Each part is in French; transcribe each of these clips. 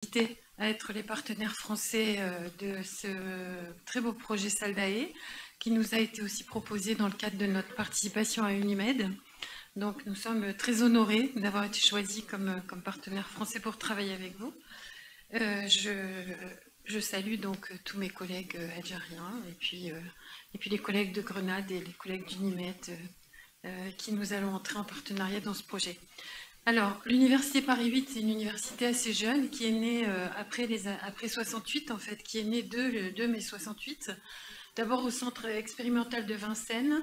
invité à être les partenaires français de ce très beau projet Saldae, qui nous a été aussi proposé dans le cadre de notre participation à Unimed. Donc nous sommes très honorés d'avoir été choisis comme partenaire français pour travailler avec vous. Je salue donc tous mes collègues algériens et puis les collègues de Grenade et les collègues d'Unimed qui nous allons entrer en partenariat dans ce projet. Alors, l'Université Paris 8, c'est une université assez jeune qui est née après 68, en fait, qui est née le 2 mai 68. D'abord au centre expérimental de Vincennes,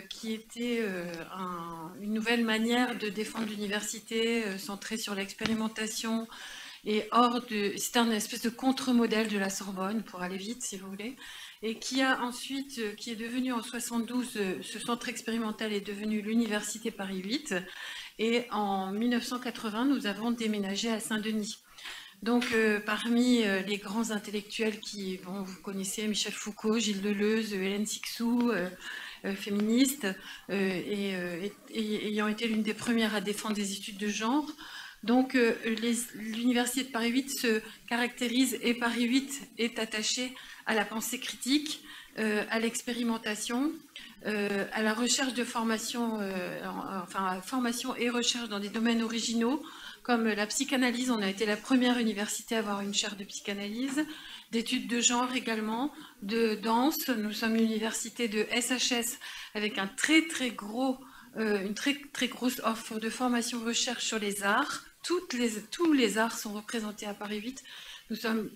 qui était une nouvelle manière de défendre l'université, centrée sur l'expérimentation et c'était un espèce de contre-modèle de la Sorbonne, pour aller vite, si vous voulez, et qui a ensuite, qui est devenu en 72, ce centre expérimental est devenu l'Université Paris 8, et en 1980, nous avons déménagé à Saint-Denis. Donc, parmi les grands intellectuels vous connaissez Michel Foucault, Gilles Deleuze, Hélène Cixous, féministe, ayant été l'une des premières à défendre des études de genre. Donc, l'Université de Paris 8 se caractérise, et Paris 8 est attaché à la pensée critique, à l'expérimentation, à la recherche de formation, enfin formation et recherche dans des domaines originaux, comme la psychanalyse. On a été la première université à avoir une chaire de psychanalyse, d'études de genre également, de danse. Nous sommes une université de SHS avec un une très grosse offre de formation recherche sur les arts. Tous les arts sont représentés à Paris 8. Nous sommes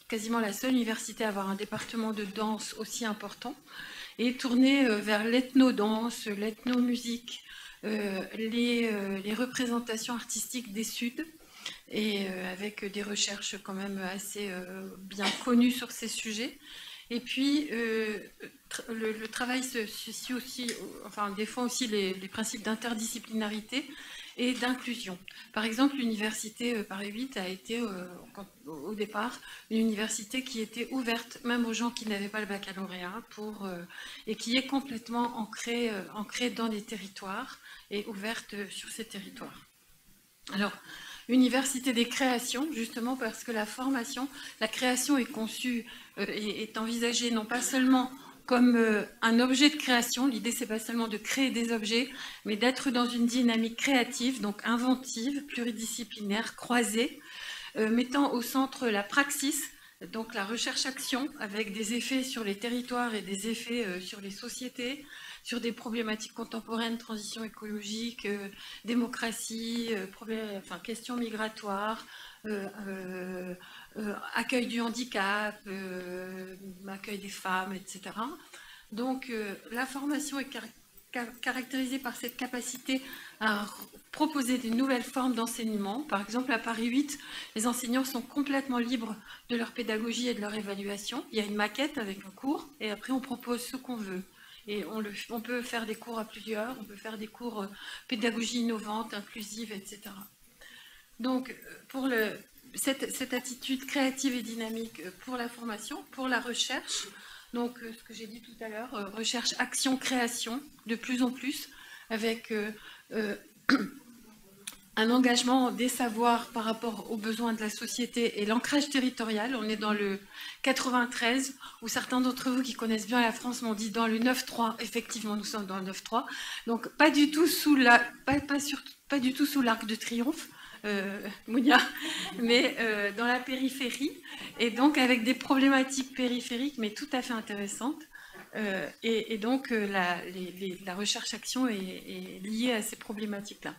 quasiment la seule université à avoir un département de danse aussi important et tourné vers l'ethno-danse, l'ethno-musique, les représentations artistiques des Suds, et avec des recherches quand même assez bien connues sur ces sujets. Et puis, le travail défend aussi les principes d'interdisciplinarité et d'inclusion. Par exemple, l'université Paris 8 a été, au départ, une université qui était ouverte même aux gens qui n'avaient pas le baccalauréat, et qui est complètement ancrée dans les territoires et ouverte sur ces territoires. Alors, université des créations, justement parce que la création est conçue, est envisagée non pas seulement comme un objet de création. L'idée, c'est pas seulement de créer des objets, mais d'être dans une dynamique créative, donc inventive, pluridisciplinaire, croisée, mettant au centre la praxis, donc la recherche-action, avec des effets sur les territoires et des effets sur les sociétés, sur des problématiques contemporaines, transition écologique, démocratie, questions migratoires, accueil du handicap, accueil des femmes, etc. Donc la formation est caractérisée par cette capacité à proposer des nouvelles formes d'enseignement. Par exemple, à Paris 8, les enseignants sont complètement libres de leur pédagogie et de leur évaluation. Il y a une maquette avec un cours, et après on propose ce qu'on veut. Et on peut faire des cours à plusieurs, on peut faire des cours pédagogie innovante, inclusive, etc. Donc, pour cette attitude créative et dynamique pour la formation, pour la recherche, donc ce que j'ai dit tout à l'heure, recherche, action, création, de plus en plus, avec un engagement des savoirs par rapport aux besoins de la société et l'ancrage territorial. On est dans le 93, où certains d'entre vous qui connaissent bien la France m'ont dit dans le 9-3. Effectivement, nous sommes dans le 9-3. Donc, pas du tout sous l'Arc de Triomphe, Mounia, mais dans la périphérie, et donc avec des problématiques périphériques, mais tout à fait intéressantes. Et donc la recherche-action est liée à ces problématiques-là.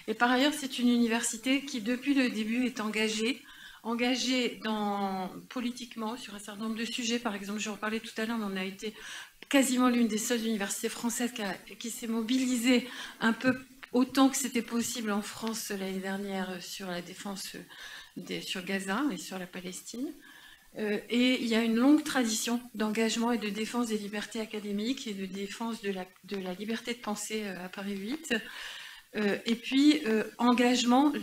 Et par ailleurs, c'est une université qui, depuis le début, est engagée politiquement sur un certain nombre de sujets. Par exemple, j'en parlais tout à l'heure, mais on a été quasiment l'une des seules universités françaises qui s'est mobilisée un peu autant que c'était possible en France l'année dernière sur la défense sur Gaza et sur la Palestine. Et il y a une longue tradition d'engagement et de défense des libertés académiques et de défense de la liberté de penser à Paris 8. Et puis, engagement,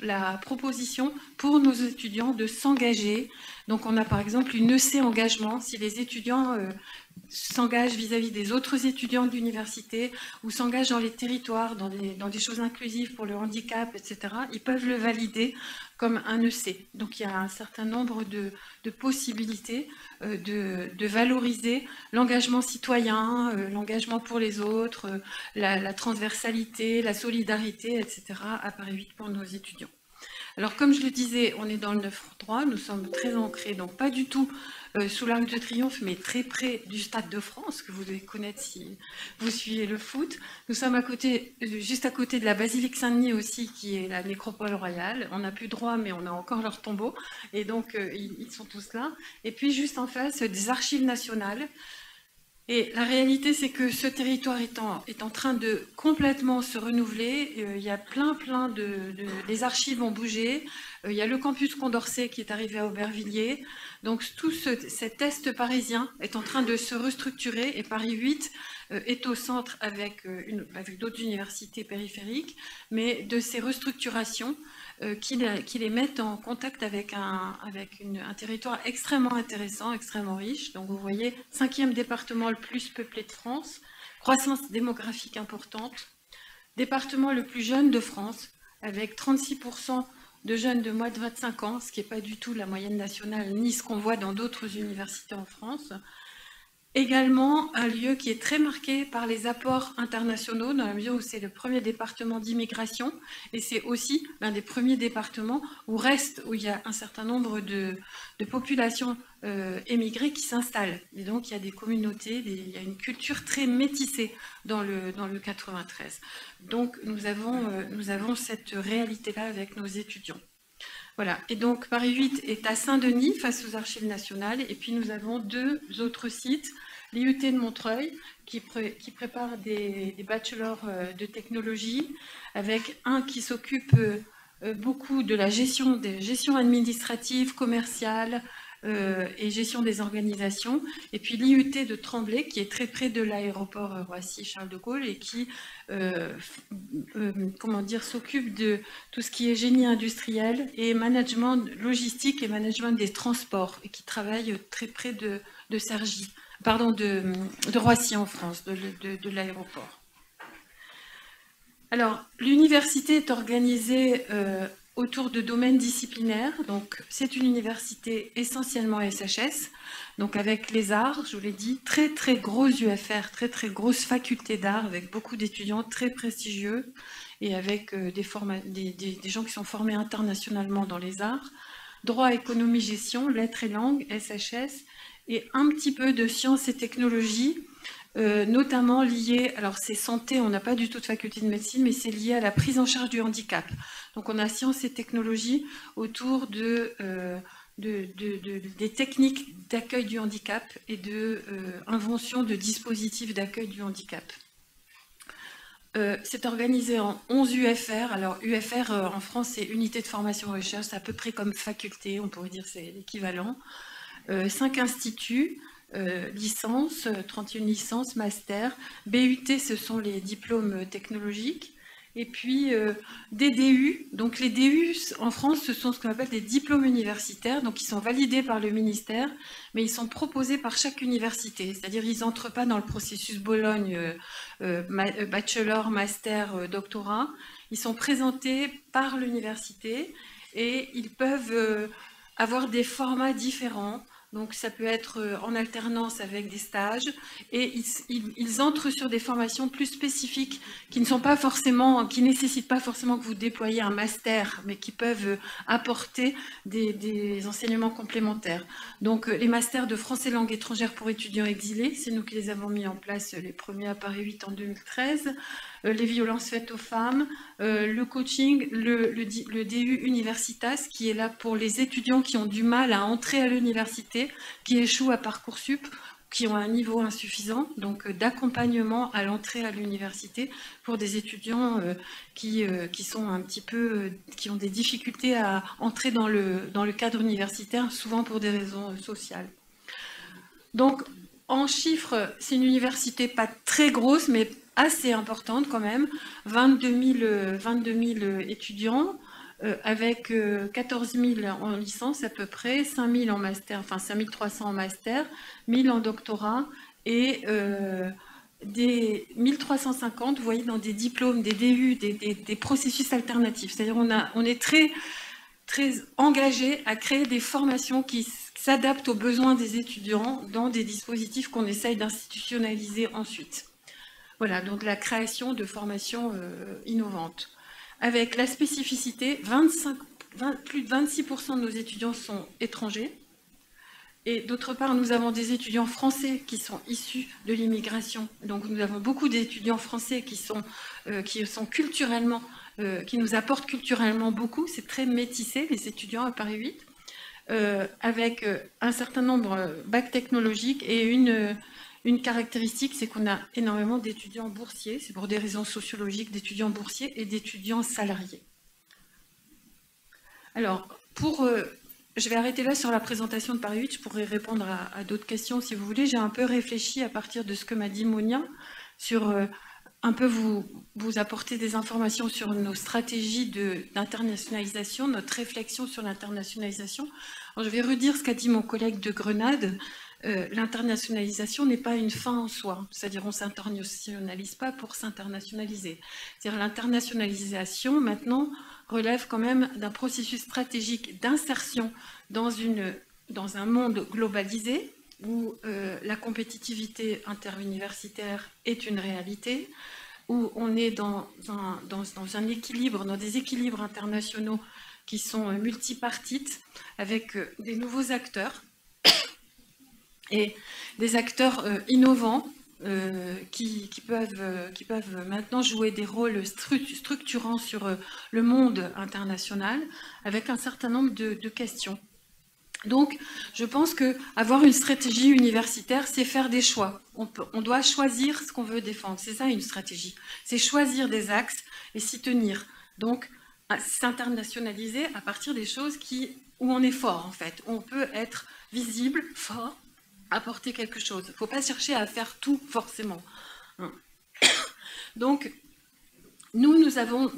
la proposition pour nos étudiants de s'engager. Donc, on a par exemple une EC engagement. Si les étudiants s'engagent vis-à-vis des autres étudiants de l'université ou s'engagent dans les territoires, dans des choses inclusives pour le handicap, etc., ils peuvent le valider comme un EC. Donc il y a un certain nombre de possibilités de valoriser l'engagement citoyen, l'engagement pour les autres, la transversalité, la solidarité, etc., à Paris 8 pour nos étudiants. Alors, comme je le disais, on est dans le 9-3, nous sommes très ancrés, donc pas du tout sous l'Arc de Triomphe, mais très près du Stade de France, que vous devez connaître si vous suivez le foot. Nous sommes à côté, juste à côté de la basilique Saint-Denis aussi, qui est la nécropole royale. On n'a plus droit, mais on a encore leur tombeau, et donc ils sont tous là. Et puis, juste en face, des archives nationales. Et la réalité, c'est que ce territoire est en train de complètement se renouveler. Il y a plein les archives ont bougé. Il y a le campus Condorcet qui est arrivé à Aubervilliers. Donc tout cet est parisien est en train de se restructurer et Paris 8 est au centre avec d'autres universités périphériques, mais de ces restructurations qui les mettent en contact avec un territoire extrêmement intéressant, extrêmement riche. Donc vous voyez, 5e département le plus peuplé de France, croissance démographique importante, département le plus jeune de France, avec 36% de jeunes de moins de 25 ans, ce qui n'est pas du tout la moyenne nationale, ni ce qu'on voit dans d'autres universités en France. Également un lieu qui est très marqué par les apports internationaux, dans la mesure où c'est le premier département d'immigration, et c'est aussi l'un des premiers départements où il y a un certain nombre de populations émigrées qui s'installent. Et donc il y a des communautés, il y a une culture très métissée dans le 93. Donc nous avons cette réalité-là avec nos étudiants. Voilà, et donc Paris 8 est à Saint-Denis face aux archives nationales, et puis nous avons 2 autres sites, l'IUT de Montreuil qui prépare des bachelors de technologie, avec un qui s'occupe beaucoup de la gestion administrative, commerciale et gestion des organisations, et puis l'IUT de Tremblay qui est très près de l'aéroport Roissy-Charles de Gaulle et qui s'occupe de tout ce qui est génie industriel et management logistique et management des transports et qui travaille très près de Roissy en France, de l'aéroport. Alors, l'université est organisée autour de domaines disciplinaires. Donc, c'est une université essentiellement SHS, donc avec les arts, je vous l'ai dit, très gros UFR, très grosse faculté d'art avec beaucoup d'étudiants très prestigieux et avec des gens qui sont formés internationalement dans les arts. Droit, économie, gestion, lettres et langues, SHS, et un petit peu de sciences et technologies, notamment lié, alors c'est santé, on n'a pas du tout de faculté de médecine, mais c'est lié à la prise en charge du handicap. Donc on a sciences et technologies autour des techniques d'accueil du handicap et d'invention de dispositifs d'accueil du handicap. C'est organisé en 11 UFR. Alors UFR en France, c'est unité de formation recherche, c'est à peu près comme faculté, on pourrait dire c'est l'équivalent. 5 instituts, licences, 31 licences, master. BUT, ce sont les diplômes technologiques. Et puis des DU. Donc les DU en France, ce sont ce qu'on appelle des diplômes universitaires. Donc ils sont validés par le ministère, mais ils sont proposés par chaque université. C'est-à-dire ils n'entrent pas dans le processus Bologne, bachelor, master, doctorat. Ils sont présentés par l'université et ils peuvent avoir des formats différents. Donc ça peut être en alternance avec des stages et ils entrent sur des formations plus spécifiques qui ne nécessitent pas forcément que vous déployiez un master, mais qui peuvent apporter des enseignements complémentaires. Donc les masters de français langue étrangère pour étudiants exilés, c'est nous qui les avons mis en place les premiers à Paris 8 en 2013. Les violences faites aux femmes, le coaching, le DU Universitas qui est là pour les étudiants qui ont du mal à entrer à l'université, qui échouent à Parcoursup, qui ont un niveau insuffisant, donc d'accompagnement à l'entrée à l'université pour des étudiants qui ont des difficultés à entrer dans le cadre universitaire, souvent pour des raisons sociales. Donc, en chiffres, c'est une université pas très grosse, mais assez importante quand même, 22 000 étudiants, avec 14 000 en licence à peu près, 5 000 en master, enfin 5 300 en master, 1 000 en doctorat et des 1350, vous voyez, dans des diplômes, des DU, des processus alternatifs. C'est-à-dire on est très engagé à créer des formations qui s'adaptent aux besoins des étudiants dans des dispositifs qu'on essaye d'institutionnaliser ensuite. Voilà, donc la création de formations innovantes. Avec la spécificité, plus de 26% de nos étudiants sont étrangers. Et d'autre part, nous avons des étudiants français qui sont issus de l'immigration. Donc nous avons beaucoup d'étudiants français qui sont culturellement, qui nous apportent culturellement beaucoup. C'est très métissé, les étudiants à Paris 8, avec un certain nombre bac technologiques et une caractéristique, c'est qu'on a énormément d'étudiants boursiers. C'est pour des raisons sociologiques, d'étudiants boursiers et d'étudiants salariés. Alors, je vais arrêter là sur la présentation de Paris 8, je pourrais répondre à d'autres questions si vous voulez. J'ai un peu réfléchi à partir de ce que m'a dit Monia, sur un peu vous apporter des informations sur nos stratégies d'internationalisation, notre réflexion sur l'internationalisation. Je vais redire ce qu'a dit mon collègue de Grenade. L'internationalisation n'est pas une fin en soi, c'est-à-dire on ne s'internationalise pas pour s'internationaliser. C'est-à-dire l'internationalisation, maintenant, relève quand même d'un processus stratégique d'insertion dans un monde globalisé où la compétitivité interuniversitaire est une réalité, où on est dans un équilibre, dans des équilibres internationaux qui sont multipartites, avec des nouveaux acteurs et des acteurs innovants qui peuvent maintenant jouer des rôles structurants sur le monde international avec un certain nombre de questions. Donc, je pense qu'avoir une stratégie universitaire, c'est faire des choix. On doit choisir ce qu'on veut défendre. C'est ça une stratégie. C'est choisir des axes et s'y tenir. Donc, s'internationaliser à partir des choses où on est fort, en fait. Où on peut être visible, fort, apporter quelque chose. Il ne faut pas chercher à faire tout forcément. Donc, nous avons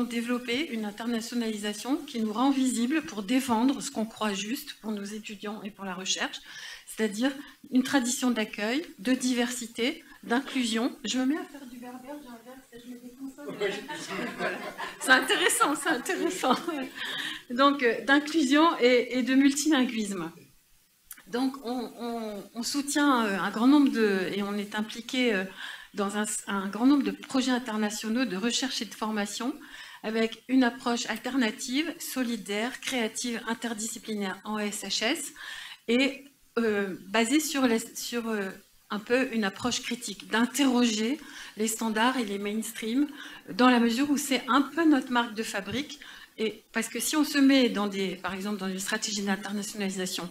développé une internationalisation qui nous rend visible pour défendre ce qu'on croit juste pour nos étudiants et pour la recherche, c'est-à-dire une tradition d'accueil, de diversité, d'inclusion. Je me mets à faire du berbère, j'inverse et je mets des consonnes. Voilà. C'est intéressant. Donc, d'inclusion et de multilinguisme. Donc, on soutient un grand nombre et on est impliqué dans un grand nombre de projets internationaux de recherche et de formation avec une approche alternative, solidaire, créative, interdisciplinaire en SHS et basée sur un peu une approche critique, d'interroger les standards et les mainstreams dans la mesure où c'est un peu notre marque de fabrique. Et parce que si on se met par exemple dans une stratégie d'internationalisation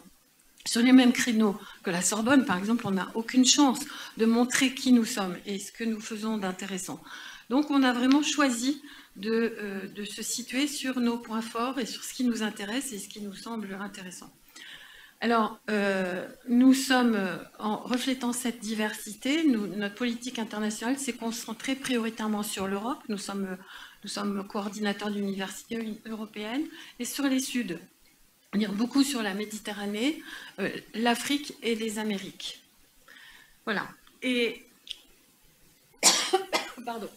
sur les mêmes créneaux que la Sorbonne, par exemple, on n'a aucune chance de montrer qui nous sommes et ce que nous faisons d'intéressant. Donc, on a vraiment choisi de se situer sur nos points forts et sur ce qui nous intéresse et ce qui nous semble intéressant. Alors, nous sommes, en reflétant cette diversité, notre politique internationale s'est concentrée prioritairement sur l'Europe. Nous sommes coordinateurs de l'université européenne et sur les Suds. Beaucoup sur la Méditerranée, l'Afrique et les Amériques. Voilà. Et pardon.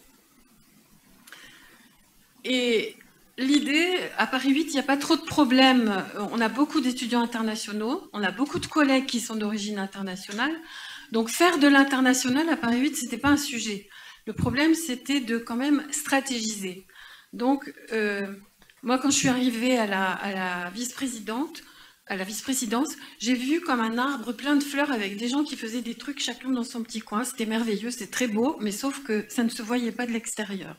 Et l'idée, à Paris 8, il n'y a pas trop de problèmes. On a beaucoup d'étudiants internationaux, on a beaucoup de collègues qui sont d'origine internationale. Donc faire de l'international à Paris 8, ce n'était pas un sujet. Le problème, c'était de quand même stratégiser. Donc, moi, quand je suis arrivée à la vice-présidence, j'ai vu comme un arbre plein de fleurs avec des gens qui faisaient des trucs chacun dans son petit coin. C'était merveilleux, c'était très beau, mais sauf que ça ne se voyait pas de l'extérieur.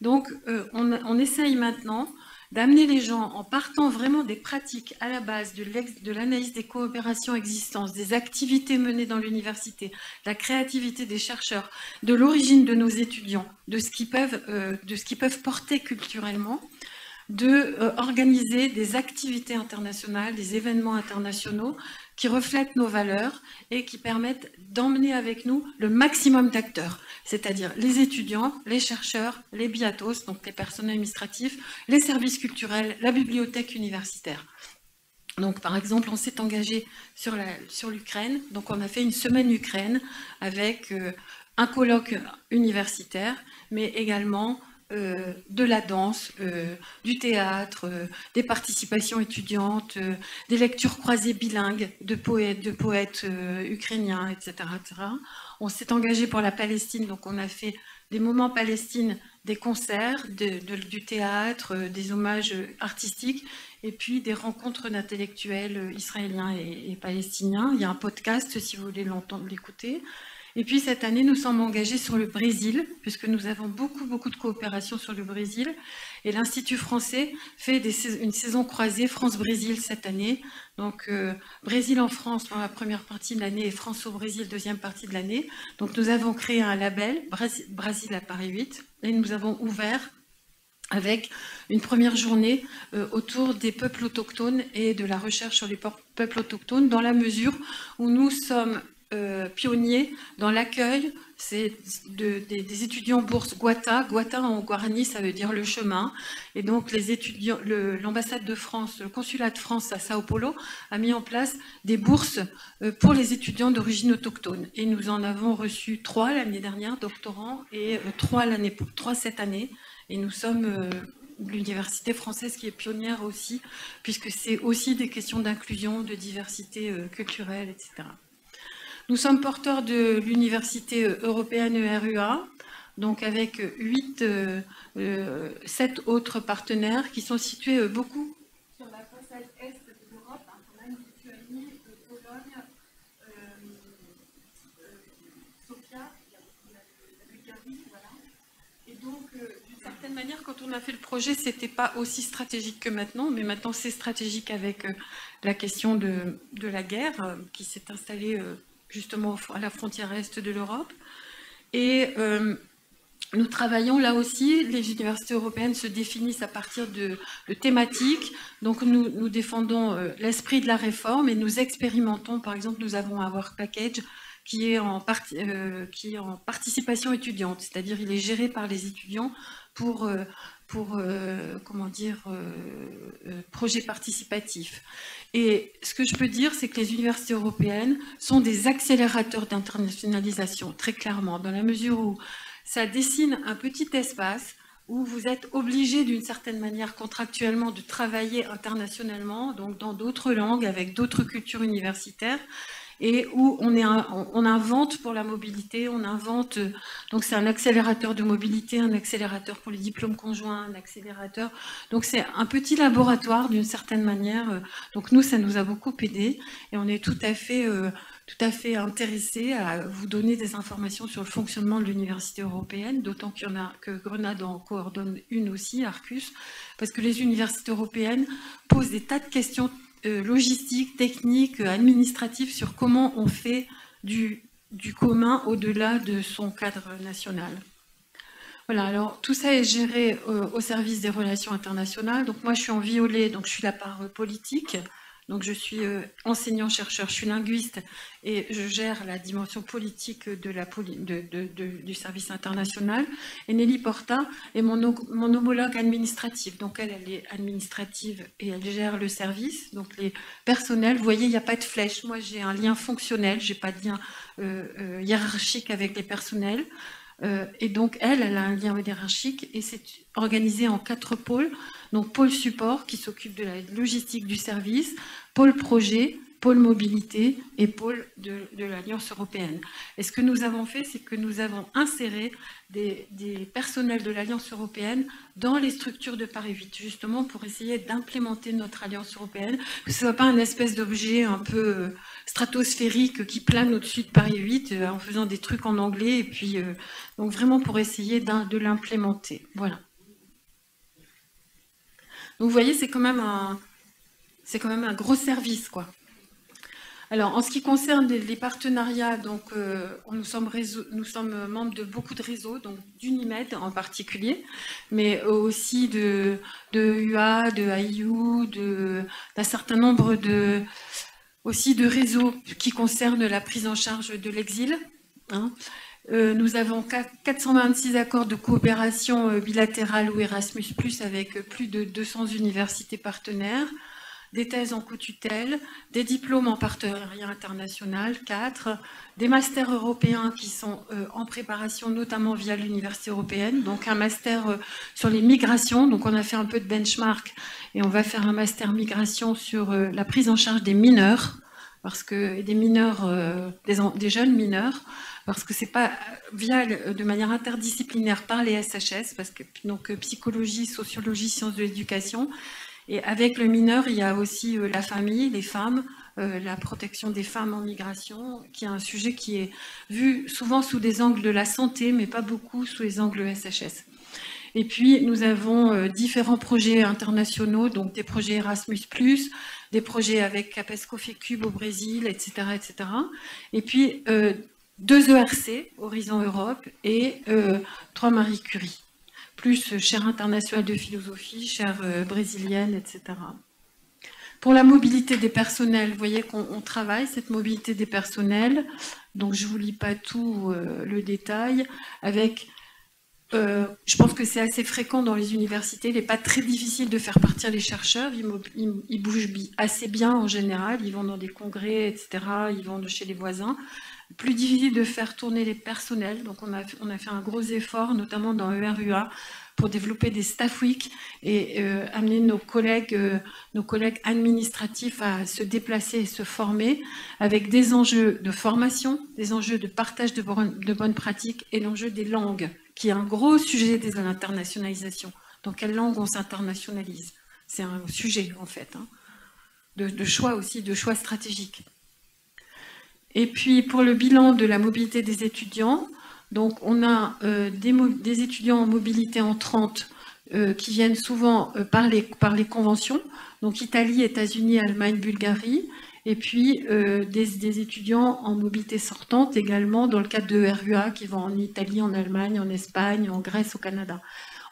Donc, on essaye maintenant d'amener les gens, en partant vraiment des pratiques à la base de l'analyse des coopérations existantes, des activités menées dans l'université, la créativité des chercheurs, de l'origine de nos étudiants, de ce qu'ils peuvent porter culturellement, organiser des activités internationales, des événements internationaux qui reflètent nos valeurs et qui permettent d'emmener avec nous le maximum d'acteurs, c'est-à-dire les étudiants, les chercheurs, les biatos, donc les personnels administratifs, les services culturels, la bibliothèque universitaire. Donc, par exemple, on s'est engagé sur l'Ukraine. Donc, on a fait une semaine Ukraine avec un colloque universitaire, mais également de la danse, du théâtre, des participations étudiantes, des lectures croisées bilingues de poètes ukrainiens, etc., etc. On s'est engagé pour la Palestine, donc on a fait des moments Palestine, des concerts, du théâtre, des hommages artistiques, et puis des rencontres d'intellectuels israéliens et palestiniens. Il y a un podcast si vous voulez l'écouter. Et puis cette année, nous sommes engagés sur le Brésil, puisque nous avons beaucoup de coopération sur le Brésil. Et l'Institut français fait une saison croisée France-Brésil cette année. Donc Brésil en France pour la première partie de l'année et France au Brésil deuxième partie de l'année. Donc nous avons créé un label, Brésil à Paris 8, et nous avons ouvert avec une première journée autour des peuples autochtones et de la recherche sur les peuples autochtones, dans la mesure où nous sommes pionniers dans l'accueil des étudiants bourses Guata. Guata en guarani, ça veut dire le chemin. Et donc les étudiants, l'ambassade de France, le consulat de France à Sao Paulo a mis en place des bourses pour les étudiants d'origine autochtone. Et nous en avons reçu 3 l'année dernière, doctorants, et 3 cette année. Et nous sommes l'université française qui est pionnière aussi, puisque c'est aussi des questions d'inclusion, de diversité culturelle, etc. Nous sommes porteurs de l'université européenne ERUA, donc avec 7 autres partenaires qui sont situés beaucoup sur la façade est de l'Europe, quand même, Lituanie, Pologne, Sofia, la Bulgarie, voilà. Et donc, d'une certaine manière, quand on a fait le projet, ce n'était pas aussi stratégique que maintenant, mais maintenant c'est stratégique avec la question de la guerre qui s'est installée justement à la frontière est de l'Europe. Et nous travaillons là aussi, les universités européennes se définissent à partir de thématiques. Donc nous défendons l'esprit de la réforme et nous expérimentons, par exemple, nous avons un work package qui est en participation étudiante, c'est-à-dire il est géré par les étudiants pour projet participatif. Et ce que je peux dire, c'est que les universités européennes sont des accélérateurs d'internationalisation, très clairement, dans la mesure où ça dessine un petit espace où vous êtes obligé d'une certaine manière contractuellement de travailler internationalement, donc dans d'autres langues, avec d'autres cultures universitaires, et où on invente pour la mobilité, on invente, donc c'est un accélérateur de mobilité, un accélérateur pour les diplômes conjoints, un accélérateur, donc c'est un petit laboratoire d'une certaine manière, donc nous ça nous a beaucoup aidé, et on est tout à fait intéressé à vous donner des informations sur le fonctionnement de l'université européenne, d'autant qu'il y en a que Grenade en coordonne une aussi, Arcus, parce que les universités européennes posent des tas de questions logistique, technique, administrative sur comment on fait du commun au-delà de son cadre national. Voilà, alors tout ça est géré au service des relations internationales. Donc moi je suis en violet, donc je suis la part politique. Donc je suis enseignant-chercheur, je suis linguiste et je gère la dimension politique du service international. Et Nelly Porta est mon homologue administratif. Donc elle est administrative et elle gère le service. Donc les personnels, vous voyez, il n'y a pas de flèche. Moi j'ai un lien fonctionnel, je n'ai pas de lien hiérarchique avec les personnels. Et donc elle a un lien hiérarchique et c'est organisé en 4 pôles. Donc pôle support qui s'occupe de la logistique du service, pôle projet, pôle mobilité et pôle de l'Alliance européenne. Et ce que nous avons fait, c'est que nous avons inséré des personnels de l'Alliance européenne dans les structures de Paris 8, justement pour essayer d'implémenter notre Alliance européenne, que ce ne soit pas un espèce d'objet un peu stratosphérique qui plane au-dessus de Paris 8 en faisant des trucs en anglais, et puis donc vraiment pour essayer de l'implémenter. Voilà. Donc vous voyez, c'est quand même un gros service, quoi. Alors, en ce qui concerne les partenariats, donc, nous sommes membres de beaucoup de réseaux, donc d'Unimed en particulier, mais aussi de UA, de AIU, d'un certain nombre aussi de réseaux qui concernent la prise en charge de l'exil. Hein. Nous avons 426 accords de coopération bilatérale ou Erasmus+, avec plus de 200 universités partenaires. des thèses en co-tutelle, des diplômes en partenariat international, 4, des masters européens qui sont en préparation, notamment via l'Université européenne, donc un master sur les migrations, donc on a fait un peu de benchmark, et on va faire un master migration sur la prise en charge des mineurs, parce que des mineurs, des jeunes mineurs, parce que c'est pas via de manière interdisciplinaire par les SHS, parce que donc psychologie, sociologie, sciences de l'éducation, et avec le mineur, il y a aussi la famille, les femmes, la protection des femmes en migration, qui est un sujet qui est vu souvent sous des angles de la santé, mais pas beaucoup sous les angles SHS. Et puis, nous avons différents projets internationaux, donc des projets Erasmus+, des projets avec Capesco FECUB au Brésil, etc., etc. Et puis, 2 ERC, Horizon Europe, et 3 Marie Curie, plus chaire internationale de philosophie, chaire brésilienne, etc. Pour la mobilité des personnels, vous voyez qu'on travaille cette mobilité des personnels, donc je ne vous lis pas tout le détail, avec... je pense que c'est assez fréquent dans les universités. Il n'est pas très difficile de faire partir les chercheurs. Ils bougent assez bien en général. Ils vont dans des congrès, etc. Ils vont de chez les voisins. Plus difficile de faire tourner les personnels. Donc on a fait un gros effort, notamment dans ERUA, pour développer des staff week et amener nos collègues administratifs à se déplacer et se former avec des enjeux de formation, des enjeux de partage de bonnes pratiques et l'enjeu des langues, qui est un gros sujet de l'internationalisation. Dans quelle langue on s'internationalise? C'est un sujet, en fait, hein, de choix aussi, de choix stratégiques. Et puis, pour le bilan de la mobilité des étudiants, donc on a des étudiants en mobilité entrante qui viennent souvent par les conventions, donc Italie, États-Unis, Allemagne, Bulgarie, et puis des étudiants en mobilité sortante également dans le cadre de RUA qui vont en Italie, en Allemagne, en Espagne, en Grèce, au Canada.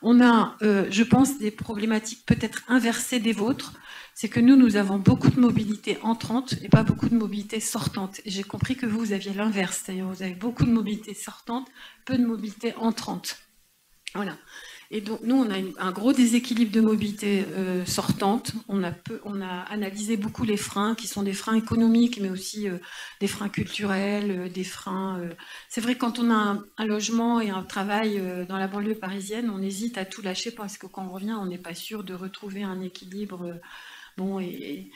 On a, je pense, des problématiques peut-être inversées des vôtres. C'est que nous avons beaucoup de mobilité entrante et pas beaucoup de mobilité sortante. Et j'ai compris que vous aviez l'inverse, c'est-à-dire vous avez beaucoup de mobilité sortante, peu de mobilité entrante. Voilà. Et donc, nous, on a un gros déséquilibre de mobilité sortante. On a analysé beaucoup les freins, qui sont des freins économiques, mais aussi des freins culturels, des freins... C'est vrai, quand on a un logement et un travail dans la banlieue parisienne, on hésite à tout lâcher parce que quand on revient, on n'est pas sûr de retrouver un équilibre... Bon, et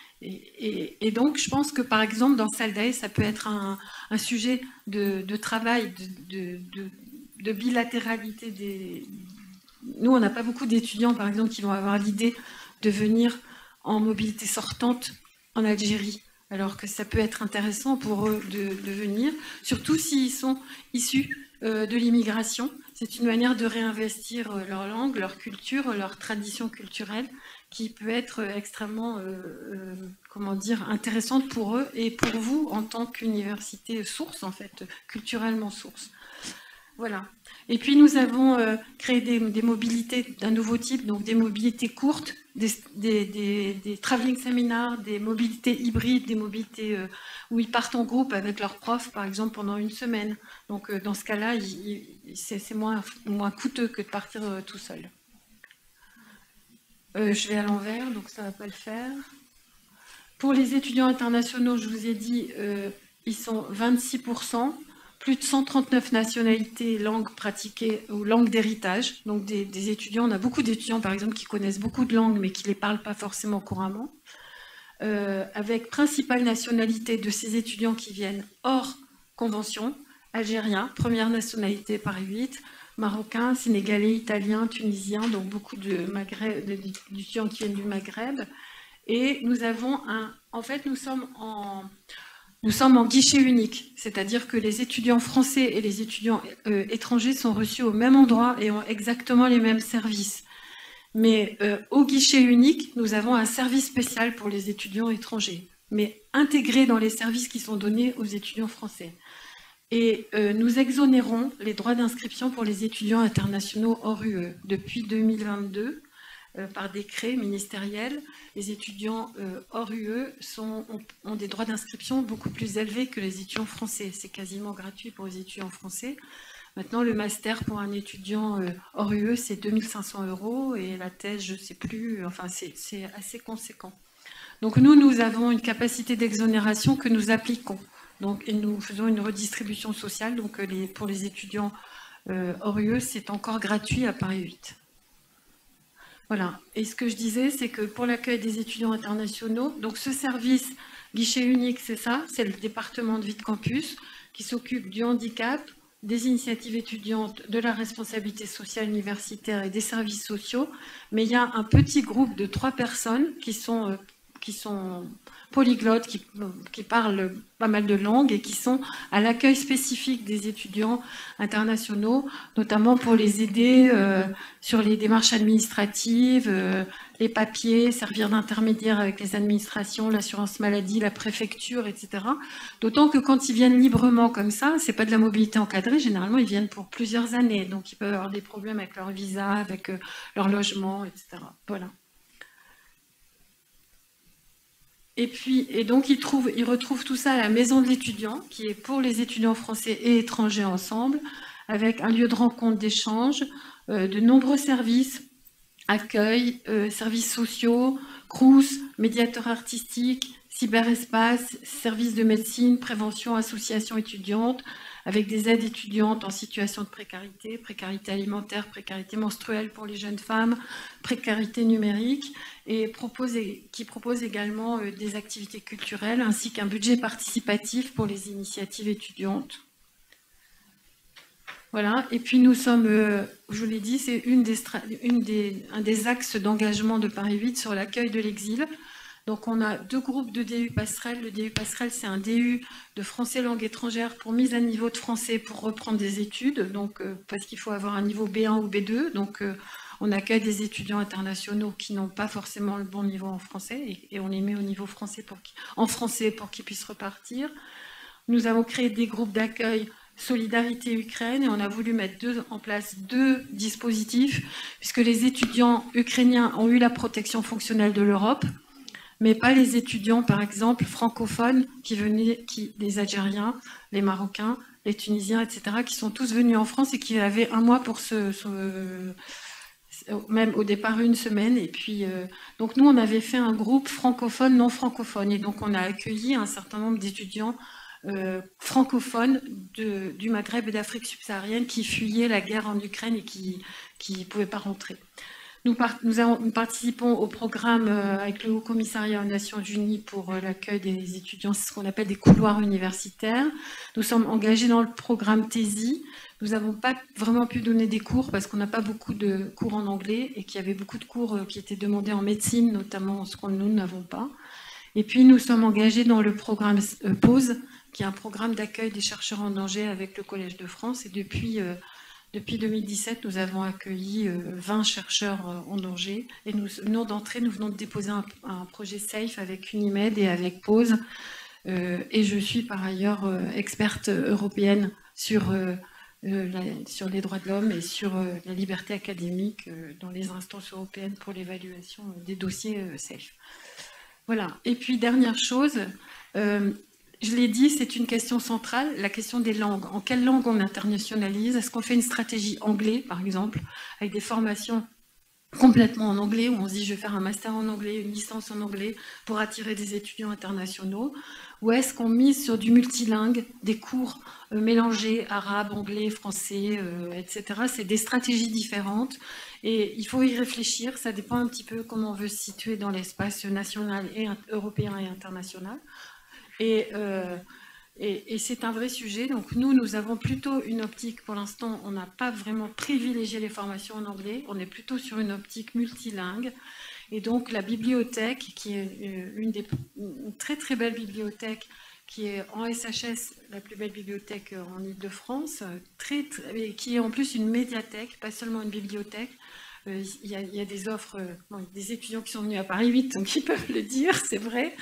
donc, je pense que, par exemple, dans Saldae, ça peut être un sujet de travail, de bilatéralité des... Nous, on n'a pas beaucoup d'étudiants, par exemple, qui vont avoir l'idée de venir en mobilité sortante en Algérie, alors que ça peut être intéressant pour eux de venir, surtout s'ils sont issus de l'immigration. C'est une manière de réinvestir leur langue, leur culture, leur tradition culturelle, qui peut être extrêmement, comment dire, intéressante pour eux et pour vous en tant qu'université source, en fait, culturellement source. Voilà. Et puis nous avons créé des mobilités d'un nouveau type, donc des mobilités courtes, des travelling seminars, des mobilités hybrides, des mobilités où ils partent en groupe avec leurs profs, par exemple, pendant une semaine. Donc dans ce cas-là, c'est moins coûteux que de partir tout seul. Je vais à l'envers, donc ça ne va pas le faire. Pour les étudiants internationaux, je vous ai dit, ils sont 26%. Plus de 139 nationalités, langues pratiquées ou langues d'héritage. Donc des étudiants, on a beaucoup d'étudiants par exemple qui connaissent beaucoup de langues mais qui ne les parlent pas forcément couramment. Avec principale nationalité de ces étudiants qui viennent hors convention, algériens, première nationalité Paris 8, marocains, sénégalais, italiens, tunisiens, donc beaucoup d'étudiants qui viennent du Maghreb. Et nous avons en fait nous sommes en guichet unique, c'est-à-dire que les étudiants français et les étudiants étrangers sont reçus au même endroit et ont exactement les mêmes services. Mais au guichet unique, nous avons un service spécial pour les étudiants étrangers, mais intégré dans les services qui sont donnés aux étudiants français. Et nous exonérons les droits d'inscription pour les étudiants internationaux hors UE. Depuis 2022, par décret ministériel, les étudiants hors UE ont des droits d'inscription beaucoup plus élevés que les étudiants français. C'est quasiment gratuit pour les étudiants français. Maintenant, le master pour un étudiant hors UE, c'est 2 500 € et la thèse, je ne sais plus, enfin, c'est assez conséquent. Donc nous avons une capacité d'exonération que nous appliquons. Donc, et nous faisons une redistribution sociale. Donc pour les étudiants hors UE, c'est encore gratuit à Paris 8. Voilà. Et ce que je disais, c'est que pour l'accueil des étudiants internationaux, donc ce service guichet unique, c'est ça, c'est le département de vie de campus qui s'occupe du handicap, des initiatives étudiantes, de la responsabilité sociale universitaire et des services sociaux. Mais il y a un petit groupe de 3 personnes qui sont polyglottes, qui parlent pas mal de langues et qui sont à l'accueil spécifique des étudiants internationaux, notamment pour les aider sur les démarches administratives, les papiers, servir d'intermédiaire avec les administrations, l'assurance maladie, la préfecture, etc. D'autant que quand ils viennent librement comme ça, c'est pas de la mobilité encadrée, généralement ils viennent pour plusieurs années, donc ils peuvent avoir des problèmes avec leur visa, avec leur logement, etc. Voilà. Et donc, ils retrouvent tout ça à la maison de l'étudiant, qui est pour les étudiants français et étrangers ensemble, avec un lieu de rencontre, d'échange, de nombreux services, accueil, services sociaux, crous, médiateurs artistiques, cyberespace, services de médecine, prévention, associations étudiantes, avec des aides étudiantes en situation de précarité, précarité alimentaire, précarité menstruelle pour les jeunes femmes, précarité numérique, et qui propose également des activités culturelles ainsi qu'un budget participatif pour les initiatives étudiantes. Voilà, et puis nous sommes, je vous l'ai dit, c'est un des axes d'engagement de Paris 8 sur l'accueil de l'exil. Donc on a 2 groupes de DU Passerelle. Le DU Passerelle, c'est un DU de français langue étrangère pour mise à niveau de français pour reprendre des études, donc, parce qu'il faut avoir un niveau B1 ou B2. Donc on accueille des étudiants internationaux qui n'ont pas forcément le bon niveau en français et on les met au niveau français en français pour qu'ils puissent repartir. Nous avons créé des groupes d'accueil Solidarité Ukraine et on a voulu mettre en place 2 dispositifs puisque les étudiants ukrainiens ont eu la protection fonctionnelle de l'Europe, mais pas les étudiants, par exemple, francophones les Algériens, les Marocains, les Tunisiens, etc., qui sont tous venus en France et qui avaient un mois pour même au départ 1 semaine. Et puis, donc nous, on avait fait un groupe francophone, non francophone, et donc on a accueilli un certain nombre d'étudiants francophones du Maghreb et d'Afrique subsaharienne qui fuyaient la guerre en Ukraine et qui ne pouvaient pas rentrer. Nous participons au programme avec le Haut Commissariat aux Nations Unies pour l'accueil des étudiants, c'est ce qu'on appelle des couloirs universitaires. Nous sommes engagés dans le programme TESI. Nous n'avons pas vraiment pu donner des cours parce qu'on n'a pas beaucoup de cours en anglais et qu'il y avait beaucoup de cours qui étaient demandés en médecine, notamment ce que nous n'avons pas. Et puis nous sommes engagés dans le programme PAUSE, qui est un programme d'accueil des chercheurs en danger avec le Collège de France. Et depuis 2017, nous avons accueilli 20 chercheurs en danger. Et nous venons de déposer un projet SAFE avec Unimed et avec PAUSE. Et je suis par ailleurs experte européenne sur les droits de l'homme et sur la liberté académique dans les instances européennes pour l'évaluation des dossiers SAFE. Voilà. Et puis, dernière chose, je l'ai dit, c'est une question centrale, la question des langues. En quelle langue on internationalise? Est-ce qu'on fait une stratégie anglais, par exemple, avec des formations complètement en anglais, où on se dit je vais faire un master en anglais, une licence en anglais, pour attirer des étudiants internationaux? Ou est-ce qu'on mise sur du multilingue, des cours mélangés, arabe, anglais, français, etc. C'est des stratégies différentes. Et il faut y réfléchir, ça dépend un petit peu comment on veut se situer dans l'espace national, et européen et international. Et c'est un vrai sujet. Donc nous avons plutôt une optique, pour l'instant, on n'a pas vraiment privilégié les formations en anglais, on est plutôt sur une optique multilingue. Et donc la bibliothèque, qui est une très très belle bibliothèque, qui est en SHS, la plus belle bibliothèque en Île-de-France, qui est en plus une médiathèque, pas seulement une bibliothèque. Il y a des offres, des étudiants qui sont venus à Paris 8, donc ils peuvent le dire, c'est vrai.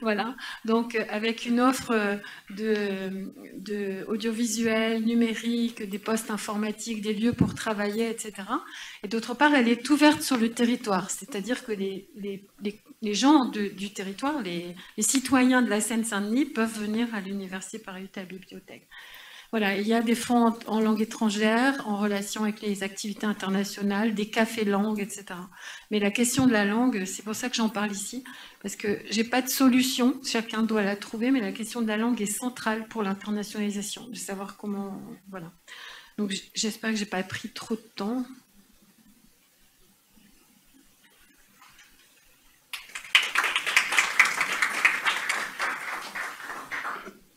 Voilà, donc avec une offre de audiovisuel, numérique, des postes informatiques, des lieux pour travailler, etc. Et d'autre part, elle est ouverte sur le territoire, c'est-à-dire que les gens du territoire, les citoyens de la Seine-Saint-Denis peuvent venir à l'Université Paris 8 à la bibliothèque. Voilà, il y a des fonds en langue étrangère, en relation avec les activités internationales, des cafés langues, etc. Mais la question de la langue, c'est pour ça que j'en parle ici, parce que j'ai pas de solution, chacun doit la trouver, mais la question de la langue est centrale pour l'internationalisation, de savoir comment, voilà. Donc j'espère que j'ai pas pris trop de temps.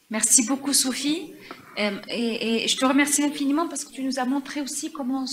Merci beaucoup, Sophie. Et je te remercie infiniment parce que tu nous as montré aussi comment